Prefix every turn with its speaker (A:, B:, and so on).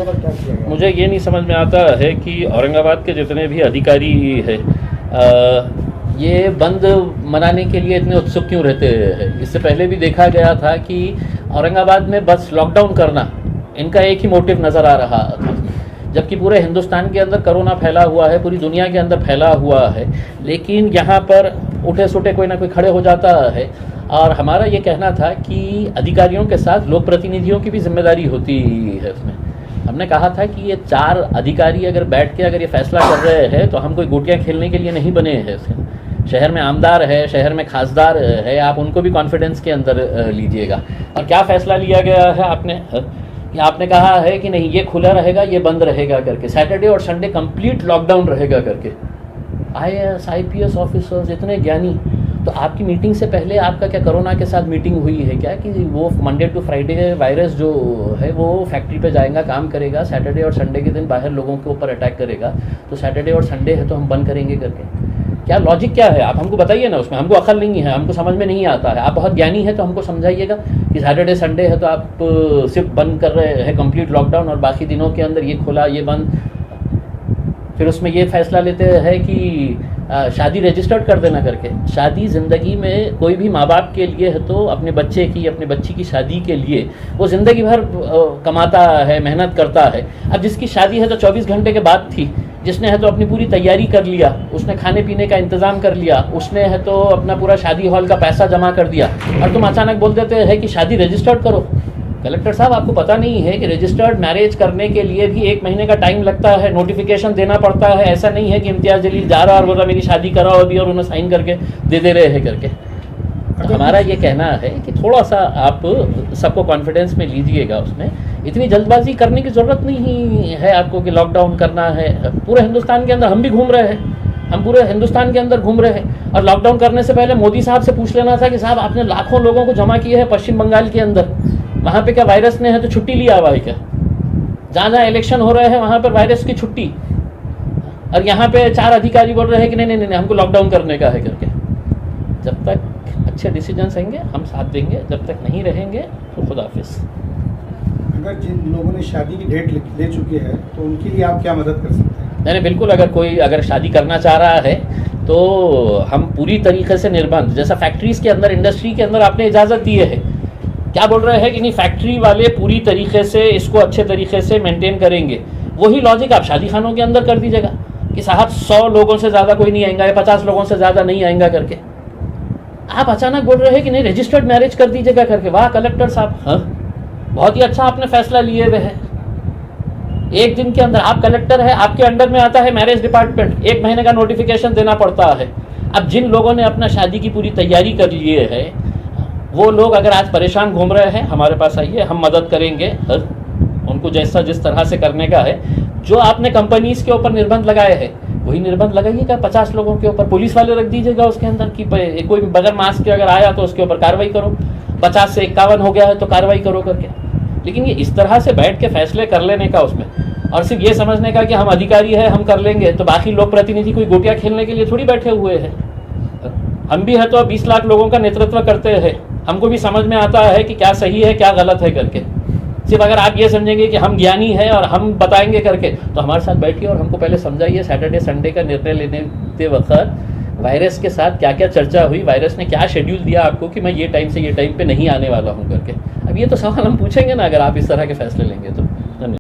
A: औरंगाबाद क्या किया गया?
B: मुझे ये नहीं समझ में आता है कि औरंगाबाद के जितने भी अधिकारी है ये बंद मनाने के लिए इतने उत्सुक क्यों रहते हैं। इससे पहले भी देखा गया था कि औरंगाबाद में बस लॉकडाउन करना इनका एक ही मोटिव नज़र आ रहा था, जबकि पूरे हिंदुस्तान के अंदर कोरोना फैला हुआ है, पूरी दुनिया के अंदर फैला हुआ है, लेकिन यहाँ पर उठे सुटे कोई ना कोई खड़े हो जाता है। और हमारा ये कहना था कि अधिकारियों के साथ लोक प्रतिनिधियों की भी जिम्मेदारी होती है उसमें। हमने कहा था कि ये 4 अधिकारी अगर बैठ के अगर ये फैसला कर रहे हैं तो हम कोई गोटियाँ खेलने के लिए नहीं बने हैं। शहर में आमदार है, शहर में खासदार है, आप उनको भी कॉन्फिडेंस के अंदर लीजिएगा। और क्या फ़ैसला लिया गया है आपने कहा है कि नहीं ये खुला रहेगा, ये बंद रहेगा करके, सैटरडे और संडे कंप्लीट लॉकडाउन रहेगा करके। IAS IPS ऑफिसर्स इतने ज्ञानी, तो आपकी मीटिंग से पहले आपका क्या कोरोना के साथ मीटिंग हुई है क्या कि वो मंडे टू फ्राइडे वायरस जो है वो फैक्ट्री पे जाएगा, काम करेगा, सैटरडे और संडे के दिन बाहर लोगों के ऊपर अटैक करेगा, तो सैटरडे और संडे है तो हम बंद करेंगे करके? क्या लॉजिक क्या है? आप हमको बताइए ना, उसमें हमको अकल नहीं है, हमको समझ में नहीं आता है। आप बहुत ज्ञानी है तो हमको समझाइएगा कि सैटरडे संडे है तो आप सिर्फ बंद कर रहे हैं कंप्लीट लॉकडाउन, और बाकी दिनों के अंदर ये खुला ये बंद। फिर उसमें ये फैसला लेते हैं कि शादी रजिस्टर्ड कर देना करके। शादी ज़िंदगी में कोई भी माँ बाप के लिए है तो अपने बच्चे की, अपने बच्ची की शादी के लिए वो ज़िंदगी भर कमाता है, मेहनत करता है। अब जिसकी शादी है तो 24 घंटे के बाद थी, जिसने है तो अपनी पूरी तैयारी कर लिया, उसने खाने पीने का इंतज़ाम कर लिया, उसने है तो अपना पूरा शादी हॉल का पैसा जमा कर दिया, और तुम अचानक बोल देते हैं कि शादी रजिस्टर्ड करो। कलेक्टर साहब, आपको पता नहीं है कि रजिस्टर्ड मैरिज करने के लिए भी 1 महीने का टाइम लगता है, नोटिफिकेशन देना पड़ता है। ऐसा नहीं है कि इम्तियाज़ जलील जा रहा और बोल रहा मेरी शादी कराओ अभी और उन्हें साइन करके दे रहे हैं करके। तो हमारा ये कहना है कि थोड़ा सा आप सबको कॉन्फिडेंस में लीजिएगा। उसमें इतनी जल्दबाजी करने की ज़रूरत नहीं है आपको कि लॉकडाउन करना है। पूरे हिंदुस्तान के अंदर हम भी घूम रहे हैं, हम पूरे हिंदुस्तान के अंदर घूम रहे हैं। और लॉकडाउन करने से पहले मोदी साहब से पूछ लेना था कि साहब आपने लाखों लोगों को जमा किए हैं पश्चिम बंगाल के अंदर, वहाँ पे क्या वायरस ने है तो छुट्टी लिया हुआ है क्या? जहाँ जहाँ इलेक्शन हो रहे हैं वहाँ पर वायरस की छुट्टी, और यहाँ पे 4 अधिकारी बोल रहे हैं कि नहीं नहीं नहीं हमको लॉकडाउन करने का है करके। जब तक अच्छे डिसीजंस रहेंगे हम साथ देंगे, जब तक नहीं रहेंगे तो खुदा हाफिज़।
A: अगर जिन लोगों ने शादी की डेट ले चुके हैं तो उनके लिए आप क्या मदद कर सकते हैं?
B: नहीं बिल्कुल, अगर कोई अगर शादी करना चाह रहा है तो हम पूरी तरीके से निर्बंध, जैसा फैक्ट्रीज़ के अंदर, इंडस्ट्री के अंदर आपने इजाज़त दी है, क्या बोल रहे हैं कि नहीं फैक्ट्री वाले पूरी तरीके से इसको अच्छे तरीके से मेंटेन करेंगे, वही लॉजिक आप शादी खानों के अंदर कर दीजिएगा कि साहब 100 लोगों से ज़्यादा कोई नहीं आएगा या 50 लोगों से ज़्यादा नहीं आएगा करके। आप अचानक बोल रहे हैं कि नहीं रजिस्टर्ड मैरिज कर दीजिएगा करके। वाह कलेक्टर साहब, हाँ बहुत ही अच्छा आपने फैसला लिए हुए है। 1 दिन के अंदर आप कलेक्टर है, आपके अंडर में आता है मैरिज डिपार्टमेंट, 1 महीने का नोटिफिकेशन देना पड़ता है। अब जिन लोगों ने अपना शादी की पूरी तैयारी कर लिए है वो लोग अगर आज परेशान घूम रहे हैं, हमारे पास आइए, हम मदद करेंगे उनको जैसा जिस तरह से करने का है। जो आपने कंपनीज के ऊपर निर्बंध लगाए हैं वही निर्बंध लगाइएगा 50 लोगों के ऊपर, पुलिस वाले रख दीजिएगा उसके अंदर कि कोई बगैर मास्क के अगर आया तो उसके ऊपर कार्रवाई करो, 50 से 51 हो गया है तो कार्रवाई करो करके। लेकिन ये इस तरह से बैठ के फैसले कर लेने का उसमें, और सिर्फ ये समझने का कि हम अधिकारी है हम कर लेंगे, तो बाकी लोक प्रतिनिधि कोई गोटियाँ खेलने के लिए थोड़ी बैठे हुए हैं। हम भी है तो 20 लाख लोगों का नेतृत्व करते हैं, हमको भी समझ में आता है कि क्या सही है क्या गलत है करके। सिर्फ अगर आप ये समझेंगे कि हम ज्ञानी हैं और हम बताएंगे करके, तो हमारे साथ बैठिए और हमको पहले समझाइए सैटरडे संडे का निर्णय लेने वक्त वायरस के साथ क्या क्या चर्चा हुई, वायरस ने क्या शेड्यूल दिया आपको कि मैं ये टाइम से ये टाइम पे नहीं आने वाला हूँ करके। अब ये तो सवाल हम पूछेंगे ना अगर आप इस तरह के फैसले लेंगे तो।